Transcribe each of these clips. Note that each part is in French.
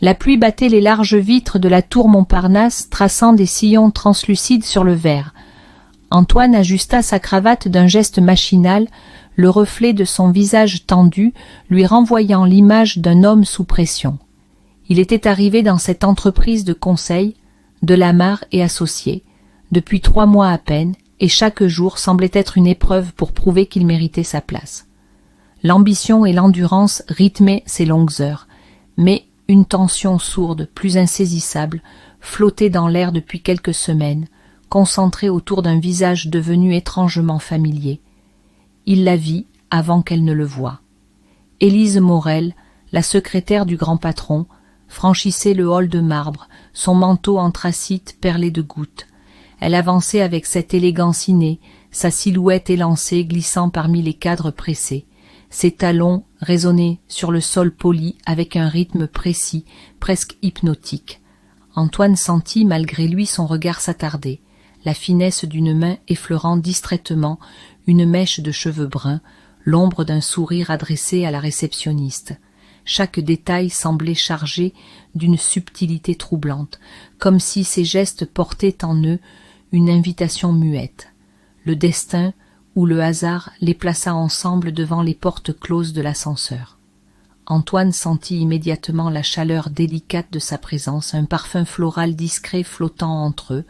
La pluie battait les larges vitres de la tour Montparnasse, traçant des sillons translucides sur le verre. Antoine ajusta sa cravate d'un geste machinal, le reflet de son visage tendu lui renvoyant l'image d'un homme sous pression. Il était arrivé dans cette entreprise de conseil, Delamarre et associés, depuis 3 mois à peine, et chaque jour semblait être une épreuve pour prouver qu'il méritait sa place. L'ambition et l'endurance rythmaient ces longues heures, mais une tension sourde, plus insaisissable, flottait dans l'air depuis quelques semaines, concentrée autour d'un visage devenu étrangement familier. Il la vit avant qu'elle ne le voie. Élise Morel, la secrétaire du grand patron, franchissait le hall de marbre, son manteau anthracite perlé de gouttes. Elle avançait avec cette élégance innée, sa silhouette élancée glissant parmi les cadres pressés. Ses talons résonnaient sur le sol poli avec un rythme précis, presque hypnotique. Antoine sentit malgré lui son regard s'attarder, la finesse d'une main effleurant distraitement une mèche de cheveux bruns, l'ombre d'un sourire adressé à la réceptionniste. Chaque détail semblait chargé d'une subtilité troublante, comme si ces gestes portaient en eux une invitation muette. Le destin ou le hasard les plaça ensemble devant les portes closes de l'ascenseur. Antoine sentit immédiatement la chaleur délicate de sa présence, un parfum floral discret flottant entre eux.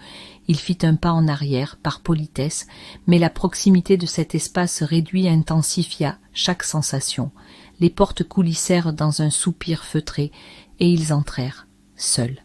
Il fit un pas en arrière, par politesse, mais la proximité de cet espace réduit intensifia chaque sensation. Les portes coulissèrent dans un soupir feutré, et ils entrèrent, seuls.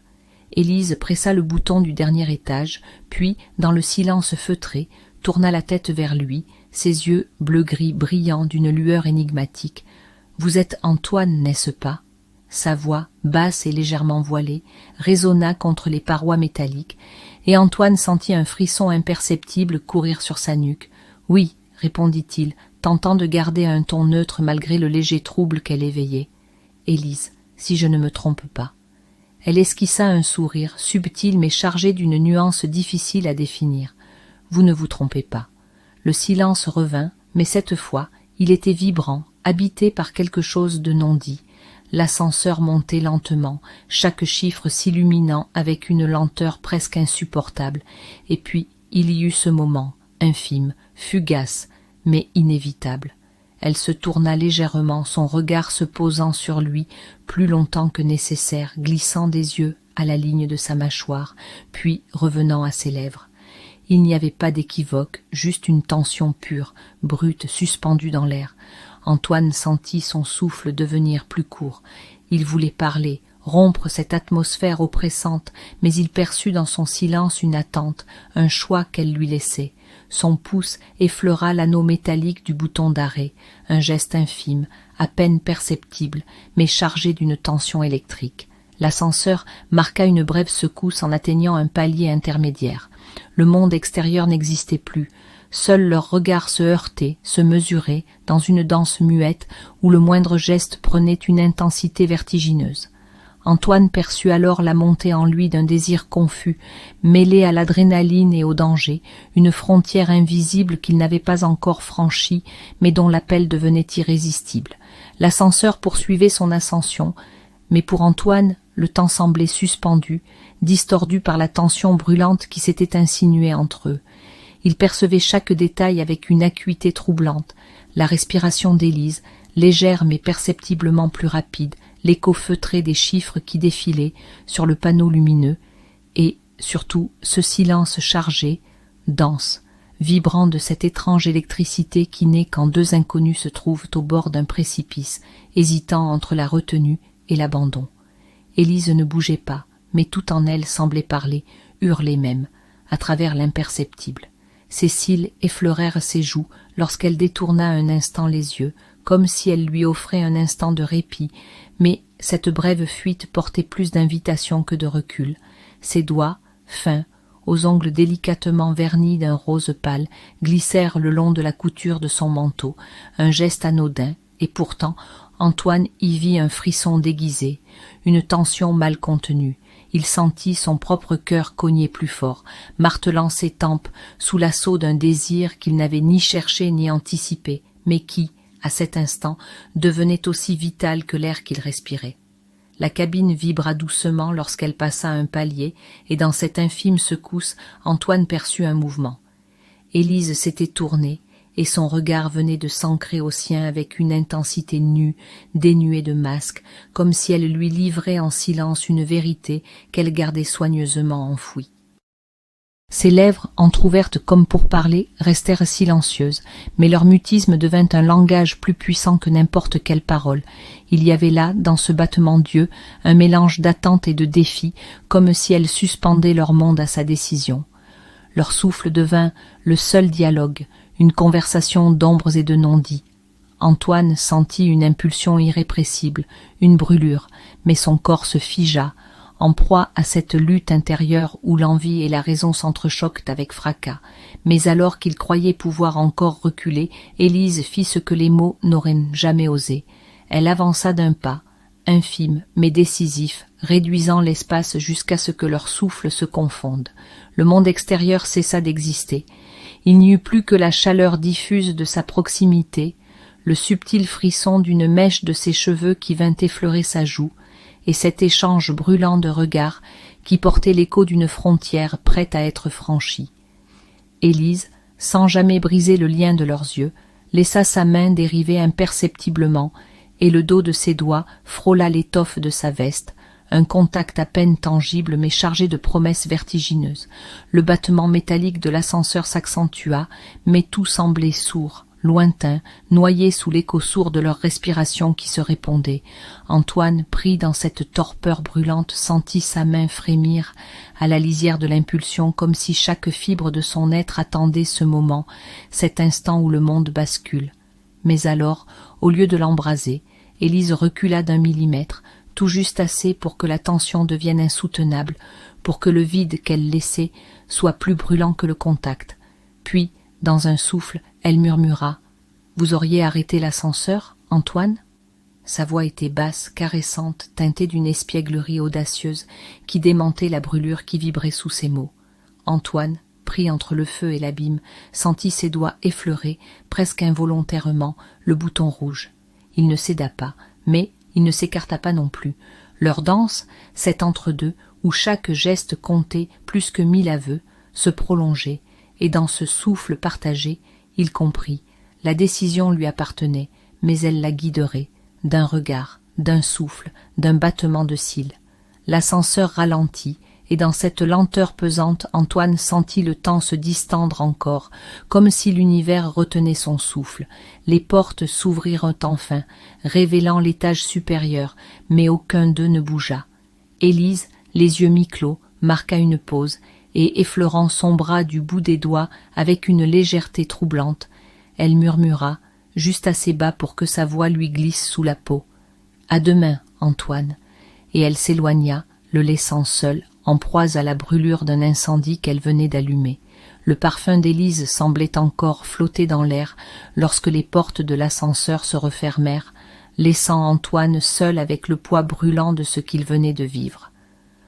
Élise pressa le bouton du dernier étage, puis, dans le silence feutré, tourna la tête vers lui, ses yeux bleu-gris brillants d'une lueur énigmatique. « Vous êtes Antoine, n'est-ce pas ?» Sa voix, basse et légèrement voilée, résonna contre les parois métalliques, et Antoine sentit un frisson imperceptible courir sur sa nuque. « Oui, » répondit-il, tentant de garder un ton neutre malgré le léger trouble qu'elle éveillait. « Élise, si je ne me trompe pas. » Elle esquissa un sourire, subtil mais chargé d'une nuance difficile à définir. « Vous ne vous trompez pas. » Le silence revint, mais cette fois, il était vibrant, habité par quelque chose de non dit. L'ascenseur montait lentement, chaque chiffre s'illuminant avec une lenteur presque insupportable, et puis il y eut ce moment, infime, fugace, mais inévitable. Elle se tourna légèrement, son regard se posant sur lui plus longtemps que nécessaire, glissant des yeux à la ligne de sa mâchoire, puis revenant à ses lèvres. Il n'y avait pas d'équivoque, juste une tension pure, brute, suspendue dans l'air. Antoine sentit son souffle devenir plus court. Il voulait parler, rompre cette atmosphère oppressante, mais il perçut dans son silence une attente, un choix qu'elle lui laissait. Son pouce effleura l'anneau métallique du bouton d'arrêt, un geste infime, à peine perceptible, mais chargé d'une tension électrique. L'ascenseur marqua une brève secousse en atteignant un palier intermédiaire. Le monde extérieur n'existait plus. Seuls leurs regards se heurtaient, se mesuraient, dans une danse muette où le moindre geste prenait une intensité vertigineuse. Antoine perçut alors la montée en lui d'un désir confus, mêlé à l'adrénaline et au danger, une frontière invisible qu'il n'avait pas encore franchie, mais dont l'appel devenait irrésistible. L'ascenseur poursuivait son ascension, mais pour Antoine, le temps semblait suspendu, distordu par la tension brûlante qui s'était insinuée entre eux. Il percevait chaque détail avec une acuité troublante, la respiration d'Élise, légère mais perceptiblement plus rapide, l'écho feutré des chiffres qui défilaient sur le panneau lumineux, et, surtout, ce silence chargé, dense, vibrant de cette étrange électricité qui naît quand deux inconnus se trouvent au bord d'un précipice, hésitant entre la retenue et l'abandon. Élise ne bougeait pas, mais tout en elle semblait parler, hurler même, à travers l'imperceptible. Ses cils effleurèrent ses joues lorsqu'elle détourna un instant les yeux, comme si elle lui offrait un instant de répit, mais cette brève fuite portait plus d'invitation que de recul. Ses doigts, fins, aux ongles délicatement vernis d'un rose pâle, glissèrent le long de la couture de son manteau, un geste anodin, et pourtant Antoine y vit un frisson déguisé, une tension mal contenue. Il sentit son propre cœur cogner plus fort, martelant ses tempes sous l'assaut d'un désir qu'il n'avait ni cherché ni anticipé, mais qui, à cet instant, devenait aussi vital que l'air qu'il respirait. La cabine vibra doucement lorsqu'elle passa un palier, et dans cette infime secousse, Antoine perçut un mouvement. Élise s'était tournée, et son regard venait de s'ancrer au sien avec une intensité nue, dénuée de masque, comme si elle lui livrait en silence une vérité qu'elle gardait soigneusement enfouie. Ses lèvres, entr'ouvertes comme pour parler, restèrent silencieuses, mais leur mutisme devint un langage plus puissant que n'importe quelle parole. Il y avait là, dans ce battement d'yeux, un mélange d'attente et de défi, comme si elle suspendait leur monde à sa décision. Leur souffle devint le seul dialogue, une conversation d'ombres et de non-dits. Antoine sentit une impulsion irrépressible, une brûlure, mais son corps se figea, en proie à cette lutte intérieure où l'envie et la raison s'entrechoquent avec fracas. Mais alors qu'il croyait pouvoir encore reculer, Élise fit ce que les mots n'auraient jamais osé. Elle avança d'un pas, infime mais décisif, réduisant l'espace jusqu'à ce que leurs souffles se confondent. Le monde extérieur cessa d'exister. Il n'y eut plus que la chaleur diffuse de sa proximité, le subtil frisson d'une mèche de ses cheveux qui vint effleurer sa joue, et cet échange brûlant de regards qui portait l'écho d'une frontière prête à être franchie. Élise, sans jamais briser le lien de leurs yeux, laissa sa main dériver imperceptiblement, et le dos de ses doigts frôla l'étoffe de sa veste, un contact à peine tangible mais chargé de promesses vertigineuses. Le battement métallique de l'ascenseur s'accentua, mais tout semblait sourd, lointain, noyé sous l'écho sourd de leur respiration qui se répondait. Antoine, pris dans cette torpeur brûlante, sentit sa main frémir à la lisière de l'impulsion, comme si chaque fibre de son être attendait ce moment, cet instant où le monde bascule. Mais alors, au lieu de l'embraser, Élise recula d'1 millimètre, tout juste assez pour que la tension devienne insoutenable, pour que le vide qu'elle laissait soit plus brûlant que le contact. Puis, dans un souffle, elle murmura « Vous auriez arrêté l'ascenseur, Antoine ?» Sa voix était basse, caressante, teintée d'une espièglerie audacieuse qui démentait la brûlure qui vibrait sous ses mots. Antoine, pris entre le feu et l'abîme, sentit ses doigts effleurer, presque involontairement, le bouton rouge. Il ne céda pas, mais il ne s'écarta pas non plus. Leur danse, cet entre-deux, où chaque geste comptait plus que 1000 aveux, se prolongeait, et dans ce souffle partagé, il comprit. La décision lui appartenait, mais elle la guiderait, d'un regard, d'un souffle, d'un battement de cils. L'ascenseur ralentit, et dans cette lenteur pesante, Antoine sentit le temps se distendre encore, comme si l'univers retenait son souffle. Les portes s'ouvrirent enfin, révélant l'étage supérieur, mais aucun d'eux ne bougea. Élise, les yeux mi-clos, marqua une pause, et effleurant son bras du bout des doigts avec une légèreté troublante, elle murmura, juste assez bas pour que sa voix lui glisse sous la peau. « À demain, Antoine !» Et elle s'éloigna, le laissant seul, en proie à la brûlure d'un incendie qu'elle venait d'allumer. Le parfum d'Élise semblait encore flotter dans l'air lorsque les portes de l'ascenseur se refermèrent, laissant Antoine seul avec le poids brûlant de ce qu'il venait de vivre.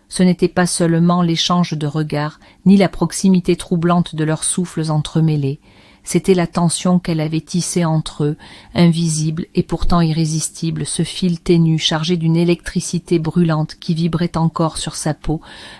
Ce n'était pas seulement l'échange de regards, ni la proximité troublante de leurs souffles entremêlés, c'était la tension qu'elle avait tissée entre eux, invisible et pourtant irrésistible, ce fil ténu chargé d'une électricité brûlante qui vibrait encore sur sa peau,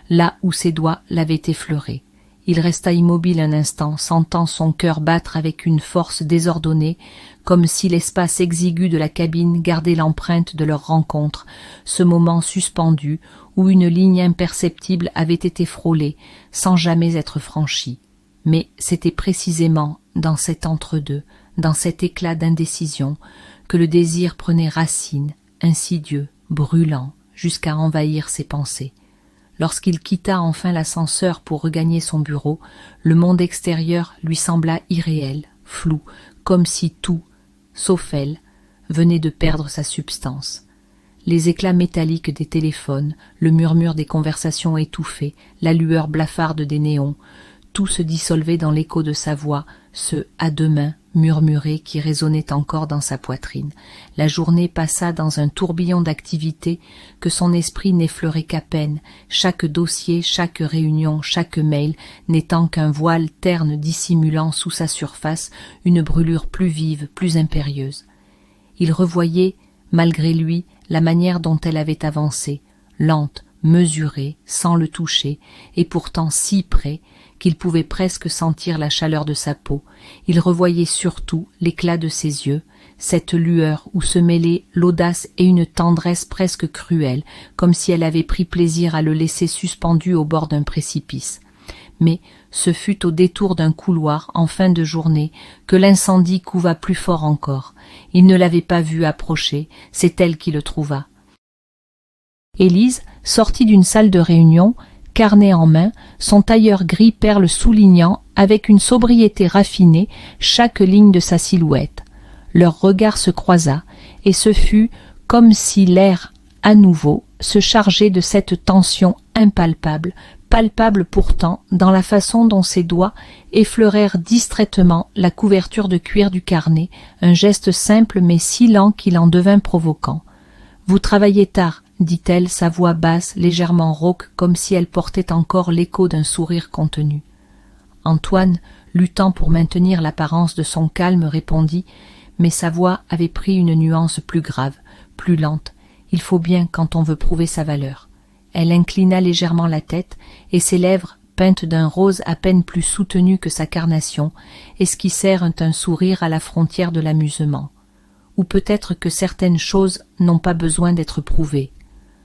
là où ses doigts l'avaient effleuré. Il resta immobile un instant, sentant son cœur battre avec une force désordonnée, comme si l'espace exigu de la cabine gardait l'empreinte de leur rencontre, ce moment suspendu où une ligne imperceptible avait été frôlée, sans jamais être franchie. Mais c'était précisément dans cet entre-deux, dans cet éclat d'indécision, que le désir prenait racine, insidieux, brûlant, jusqu'à envahir ses pensées. Lorsqu'il quitta enfin l'ascenseur pour regagner son bureau, le monde extérieur lui sembla irréel, flou, comme si tout, sauf elle, venait de perdre sa substance. Les éclats métalliques des téléphones, le murmure des conversations étouffées, la lueur blafarde des néons, tout se dissolvait dans l'écho de sa voix, ce « à demain » murmuré qui résonnait encore dans sa poitrine. La journée passa dans un tourbillon d'activités que son esprit n'effleurait qu'à peine, chaque dossier, chaque réunion, chaque mail n'étant qu'un voile terne dissimulant sous sa surface une brûlure plus vive, plus impérieuse. Il revoyait, malgré lui, la manière dont elle avait avancé, lente, mesurée, sans le toucher, et pourtant si près qu'il pouvait presque sentir la chaleur de sa peau. Il revoyait surtout l'éclat de ses yeux, cette lueur où se mêlaient l'audace et une tendresse presque cruelle, comme si elle avait pris plaisir à le laisser suspendu au bord d'un précipice. Mais ce fut au détour d'un couloir, en fin de journée, que l'incendie couva plus fort encore. Il ne l'avait pas vu approcher, c'est elle qui le trouva. Élise, sortie d'une salle de réunion, carnet en main, son tailleur gris perle soulignant, avec une sobriété raffinée, chaque ligne de sa silhouette. Leur regard se croisa, et ce fut comme si l'air, à nouveau, se chargeait de cette tension impalpable, palpable pourtant dans la façon dont ses doigts effleurèrent distraitement la couverture de cuir du carnet, un geste simple mais si lent qu'il en devint provoquant. « Vous travaillez tard », dit-elle, sa voix basse, légèrement rauque, comme si elle portait encore l'écho d'un sourire contenu. Antoine, luttant pour maintenir l'apparence de son calme, répondit, mais sa voix avait pris une nuance plus grave, plus lente. Il faut bien quand on veut prouver sa valeur. Elle inclina légèrement la tête, et ses lèvres, peintes d'un rose à peine plus soutenu que sa carnation, esquissèrent un sourire à la frontière de l'amusement. Ou peut-être que certaines choses n'ont pas besoin d'être prouvées.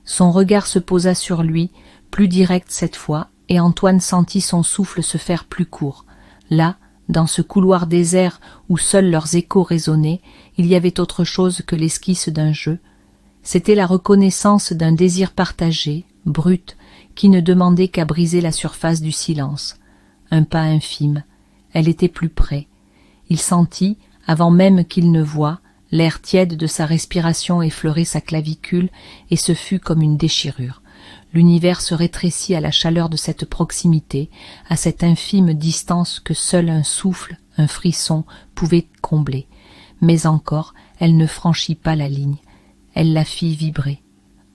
Son regard se posa sur lui, plus direct cette fois, et Antoine sentit son souffle se faire plus court. Là, dans ce couloir désert où seuls leurs échos résonnaient, il y avait autre chose que l'esquisse d'un jeu. C'était la reconnaissance d'un désir partagé, brut, qui ne demandait qu'à briser la surface du silence. Un pas infime. Elle était plus près. Il sentit, avant même qu'il ne voie, l'air tiède de sa respiration effleurer sa clavicule, et ce fut comme une déchirure. L'univers se rétrécit à la chaleur de cette proximité, à cette infime distance que seul un souffle, un frisson pouvait combler. Mais encore, elle ne franchit pas la ligne. Elle la fit vibrer.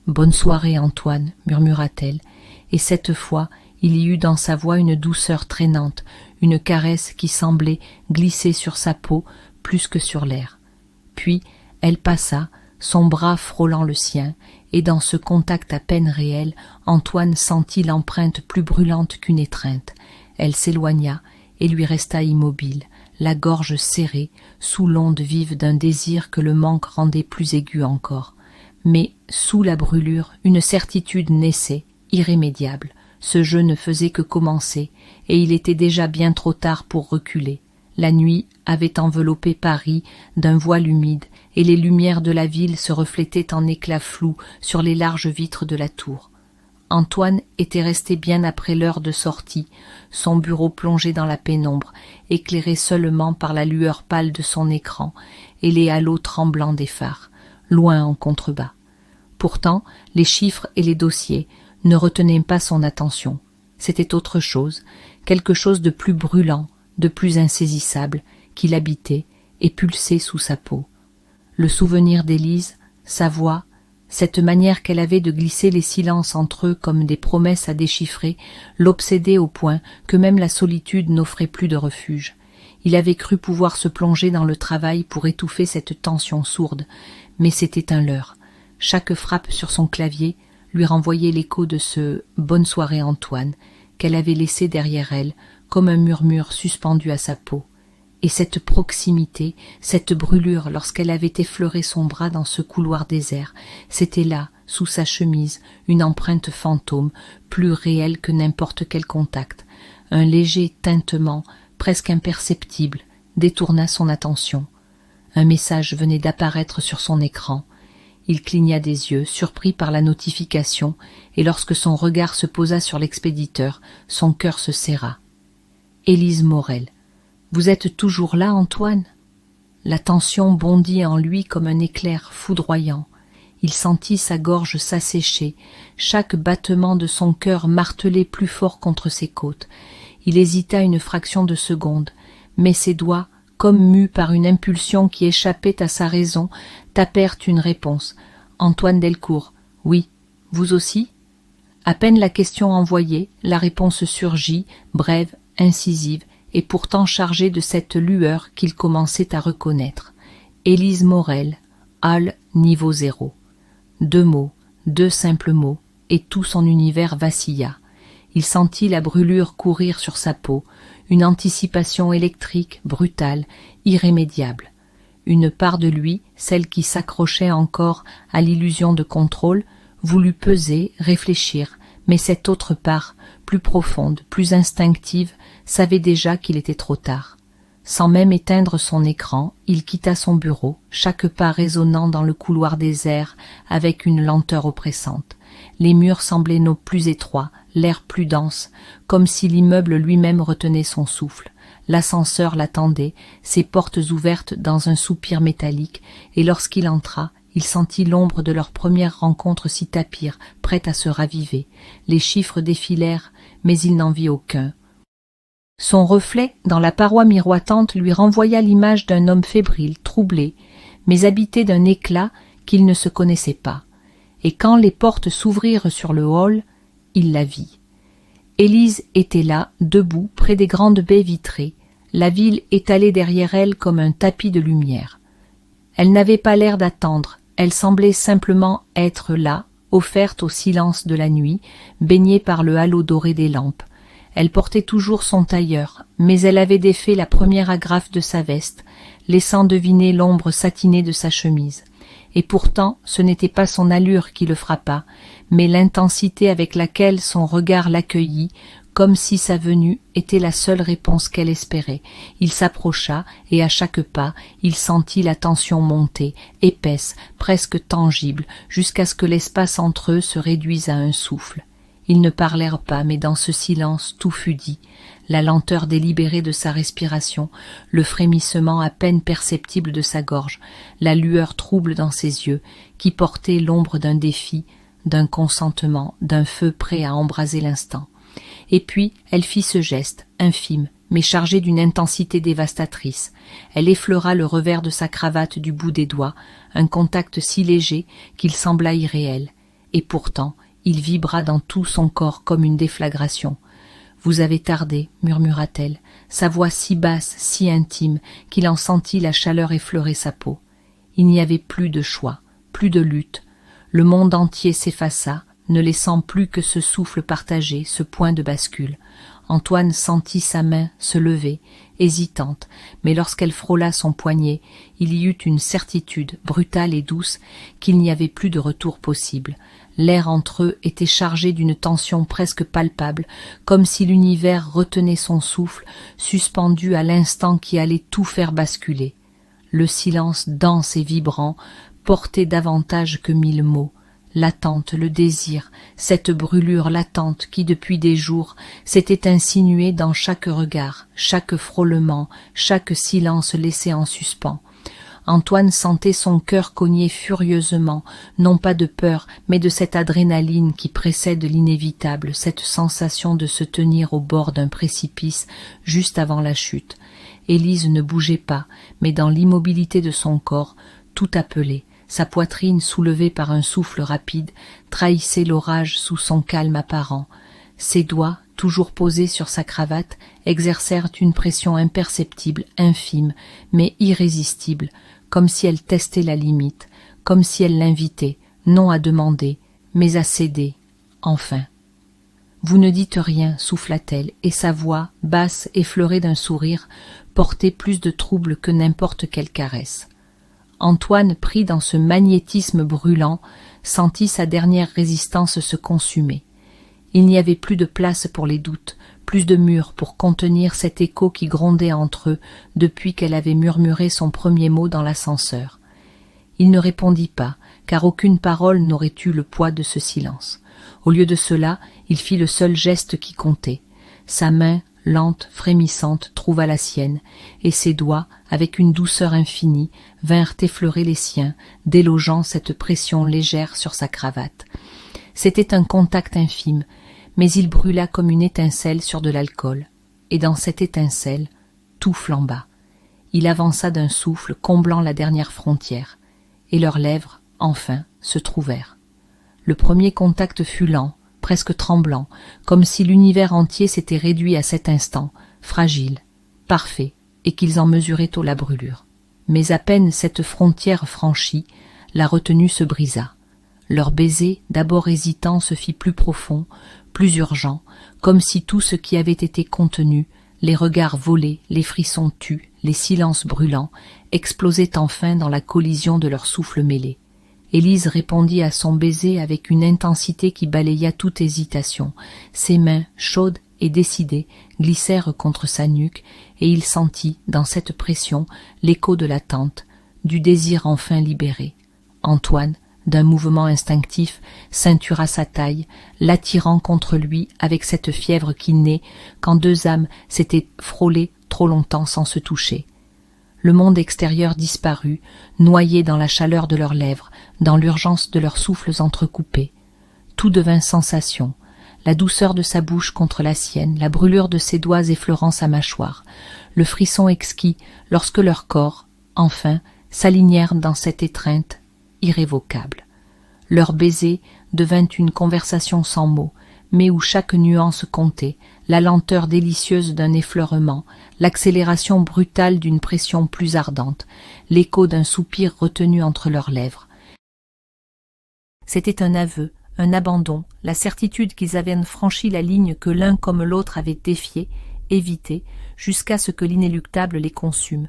« Bonne soirée, Antoine » murmura-t-elle, et cette fois il y eut dans sa voix une douceur traînante, une caresse qui semblait glisser sur sa peau plus que sur l'air. Puis elle passa, son bras frôlant le sien, et dans ce contact à peine réel, Antoine sentit l'empreinte plus brûlante qu'une étreinte. Elle s'éloigna et lui resta immobile, la gorge serrée, sous l'onde vive d'un désir que le manque rendait plus aigu encore. Mais, sous la brûlure, une certitude naissait, irrémédiable. Ce jeu ne faisait que commencer, et il était déjà bien trop tard pour reculer. La nuit avait enveloppé Paris d'un voile humide, et les lumières de la ville se reflétaient en éclats flous sur les larges vitres de la tour. Antoine était resté bien après l'heure de sortie, son bureau plongé dans la pénombre, éclairé seulement par la lueur pâle de son écran et les halos tremblants des phares, loin en contrebas. Pourtant, les chiffres et les dossiers ne retenaient pas son attention. C'était autre chose, quelque chose de plus brûlant, de plus insaisissable, qui l'habitait et pulsait sous sa peau. Le souvenir d'Élise, sa voix, cette manière qu'elle avait de glisser les silences entre eux comme des promesses à déchiffrer, l'obsédait au point que même la solitude n'offrait plus de refuge. Il avait cru pouvoir se plonger dans le travail pour étouffer cette tension sourde, mais c'était un leurre. Chaque frappe sur son clavier lui renvoyait l'écho de ce « Bonne soirée Antoine » qu'elle avait laissé derrière elle, comme un murmure suspendu à sa peau. Et cette proximité, cette brûlure lorsqu'elle avait effleuré son bras dans ce couloir désert, c'était là, sous sa chemise, une empreinte fantôme, plus réelle que n'importe quel contact. Un léger tintement, presque imperceptible, détourna son attention. Un message venait d'apparaître sur son écran. Il cligna des yeux, surpris par la notification, et lorsque son regard se posa sur l'expéditeur, son cœur se serra. Élise Morel. Vous êtes toujours là, Antoine ? La tension bondit en lui comme un éclair foudroyant. Il sentit sa gorge s'assécher, chaque battement de son cœur martelait plus fort contre ses côtes. Il hésita une fraction de seconde, mais ses doigts, comme mus par une impulsion qui échappait à sa raison, tapèrent une réponse. Antoine Delcourt. Oui. Vous aussi ? À peine la question envoyée, la réponse surgit, brève, incisive, et pourtant chargée de cette lueur qu'il commençait à reconnaître. Élise Morel, hall niveau 0. deux simples mots, et tout son univers vacilla. Il sentit la brûlure courir sur sa peau, une anticipation électrique, brutale, irrémédiable. Une part de lui, celle qui s'accrochait encore à l'illusion de contrôle, voulut peser, réfléchir, mais cette autre part, plus profonde, plus instinctive, savait déjà qu'il était trop tard. Sans même éteindre son écran, il quitta son bureau, chaque pas résonnant dans le couloir désert avec une lenteur oppressante. Les murs semblaient non plus étroits, l'air plus dense, comme si l'immeuble lui-même retenait son souffle. L'ascenseur l'attendait, ses portes ouvertes dans un soupir métallique, et lorsqu'il entra, il sentit l'ombre de leur première rencontre s'y tapir, prête à se raviver. Les chiffres défilèrent, mais il n'en vit aucun. Son reflet, dans la paroi miroitante, lui renvoya l'image d'un homme fébrile, troublé, mais habité d'un éclat qu'il ne se connaissait pas. Et quand les portes s'ouvrirent sur le hall, il la vit. Élise était là, debout, près des grandes baies vitrées, la ville étalée derrière elle comme un tapis de lumière. Elle n'avait pas l'air d'attendre, elle semblait simplement être là, offerte au silence de la nuit, baignée par le halo doré des lampes. Elle portait toujours son tailleur, mais elle avait défait la première agrafe de sa veste, laissant deviner l'ombre satinée de sa chemise. Et pourtant, ce n'était pas son allure qui le frappa, mais l'intensité avec laquelle son regard l'accueillit, comme si sa venue était la seule réponse qu'elle espérait. Il s'approcha, et à chaque pas, il sentit la tension monter, épaisse, presque tangible, jusqu'à ce que l'espace entre eux se réduise à un souffle. Ils ne parlèrent pas, mais dans ce silence tout fut dit. La lenteur délibérée de sa respiration, le frémissement à peine perceptible de sa gorge, la lueur trouble dans ses yeux, qui portait l'ombre d'un défi, d'un consentement, d'un feu prêt à embraser l'instant. Et puis elle fit ce geste, infime, mais chargé d'une intensité dévastatrice. Elle effleura le revers de sa cravate du bout des doigts, un contact si léger qu'il sembla irréel. Et pourtant, il vibra dans tout son corps comme une déflagration. « Vous avez tardé, murmura-t-elle, sa voix si basse, si intime, qu'il en sentit la chaleur effleurer sa peau. Il n'y avait plus de choix, plus de lutte. Le monde entier s'effaça, ne laissant plus que ce souffle partagé, ce point de bascule. Antoine sentit sa main se lever, hésitante, mais lorsqu'elle frôla son poignet, il y eut une certitude, brutale et douce, qu'il n'y avait plus de retour possible. L'air entre eux était chargé d'une tension presque palpable, comme si l'univers retenait son souffle, suspendu à l'instant qui allait tout faire basculer. Le silence dense et vibrant portait davantage que 1000 mots. L'attente, le désir, cette brûlure latente qui, depuis des jours, s'était insinuée dans chaque regard, chaque frôlement, chaque silence laissé en suspens. Antoine sentait son cœur cogner furieusement, non pas de peur, mais de cette adrénaline qui précède l'inévitable, cette sensation de se tenir au bord d'un précipice juste avant la chute. Élise ne bougeait pas, mais dans l'immobilité de son corps, tout appelait. Sa poitrine, soulevée par un souffle rapide, trahissait l'orage sous son calme apparent. Ses doigts, toujours posés sur sa cravate, exercèrent une pression imperceptible, infime, mais irrésistible, comme si elle testait la limite, comme si elle l'invitait, non à demander, mais à céder, enfin. « Vous ne dites rien, souffla-t-elle, et sa voix, basse, effleurée d'un sourire, portait plus de trouble que n'importe quelle caresse. Antoine, pris dans ce magnétisme brûlant, sentit sa dernière résistance se consumer. Il n'y avait plus de place pour les doutes, plus de murs pour contenir cet écho qui grondait entre eux depuis qu'elle avait murmuré son premier mot dans l'ascenseur. Il ne répondit pas, car aucune parole n'aurait eu le poids de ce silence. Au lieu de cela, il fit le seul geste qui comptait. Sa main, lente, frémissante, trouva la sienne, et ses doigts, avec une douceur infinie, vinrent effleurer les siens, délogeant cette pression légère sur sa cravate. C'était un contact infime, mais il brûla comme une étincelle sur de l'alcool, et dans cette étincelle, tout flamba. Il avança d'un souffle, comblant la dernière frontière, et leurs lèvres, enfin, se trouvèrent. Le premier contact fut lent, presque tremblant, comme si l'univers entier s'était réduit à cet instant, fragile, parfait, et qu'ils en mesuraient tôt la brûlure. Mais à peine cette frontière franchie, la retenue se brisa. Leur baiser, d'abord hésitant, se fit plus profond, plus urgent, comme si tout ce qui avait été contenu, les regards volés, les frissons tus, les silences brûlants, explosaient enfin dans la collision de leurs souffles mêlés. Élise répondit à son baiser avec une intensité qui balaya toute hésitation. Ses mains, chaudes et décidées, glissèrent contre sa nuque, et il sentit, dans cette pression, l'écho de l'attente, du désir enfin libéré. Antoine, d'un mouvement instinctif, ceintura sa taille, l'attirant contre lui avec cette fièvre qui naît quand deux âmes s'étaient frôlées trop longtemps sans se toucher. Le monde extérieur disparut, noyé dans la chaleur de leurs lèvres, dans l'urgence de leurs souffles entrecoupés. Tout devint sensation, la douceur de sa bouche contre la sienne, la brûlure de ses doigts effleurant sa mâchoire, le frisson exquis lorsque leurs corps, enfin, s'alignèrent dans cette étreinte irrévocable. Leur baiser devint une conversation sans mots, mais où chaque nuance comptait, la lenteur délicieuse d'un effleurement, l'accélération brutale d'une pression plus ardente, l'écho d'un soupir retenu entre leurs lèvres. C'était un aveu, un abandon, la certitude qu'ils avaient franchi la ligne que l'un comme l'autre avait défiée, évitée, jusqu'à ce que l'inéluctable les consume.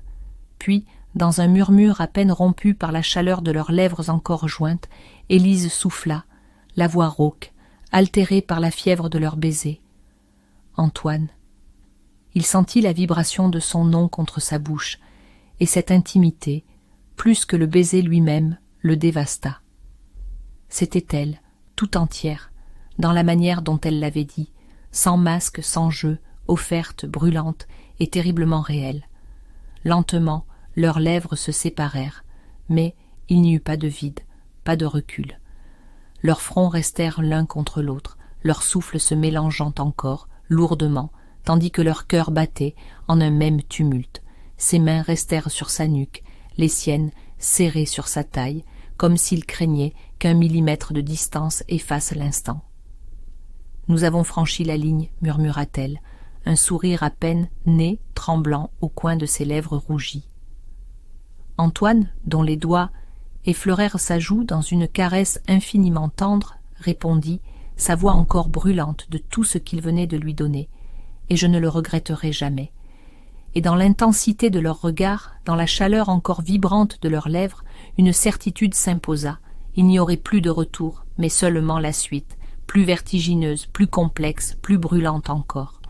Puis, dans un murmure à peine rompu par la chaleur de leurs lèvres encore jointes, Élise souffla, la voix rauque, altérée par la fièvre de leur baiser. Antoine. Il sentit la vibration de son nom contre sa bouche, et cette intimité, plus que le baiser lui-même, le dévasta. C'était elle, tout entière, dans la manière dont elle l'avait dit, sans masque, sans jeu, offerte, brûlante et terriblement réelle. Lentement, leurs lèvres se séparèrent, mais il n'y eut pas de vide, pas de recul. Leurs fronts restèrent l'un contre l'autre, leurs souffles se mélangeant encore, lourdement, tandis que leur cœur battait en un même tumulte. Ses mains restèrent sur sa nuque, les siennes serrées sur sa taille, comme s'il craignait qu'un millimètre de distance efface l'instant. « Nous avons franchi la ligne, murmura-t-elle, un sourire à peine né, tremblant au coin de ses lèvres rougies. Antoine, dont les doigts effleurèrent sa joue dans une caresse infiniment tendre, répondit, sa voix encore brûlante de tout ce qu'il venait de lui donner, et je ne le regretterai jamais. Et dans l'intensité de leurs regards, dans la chaleur encore vibrante de leurs lèvres, une certitude s'imposa. Il n'y aurait plus de retour, mais seulement la suite, plus vertigineuse, plus complexe, plus brûlante encore.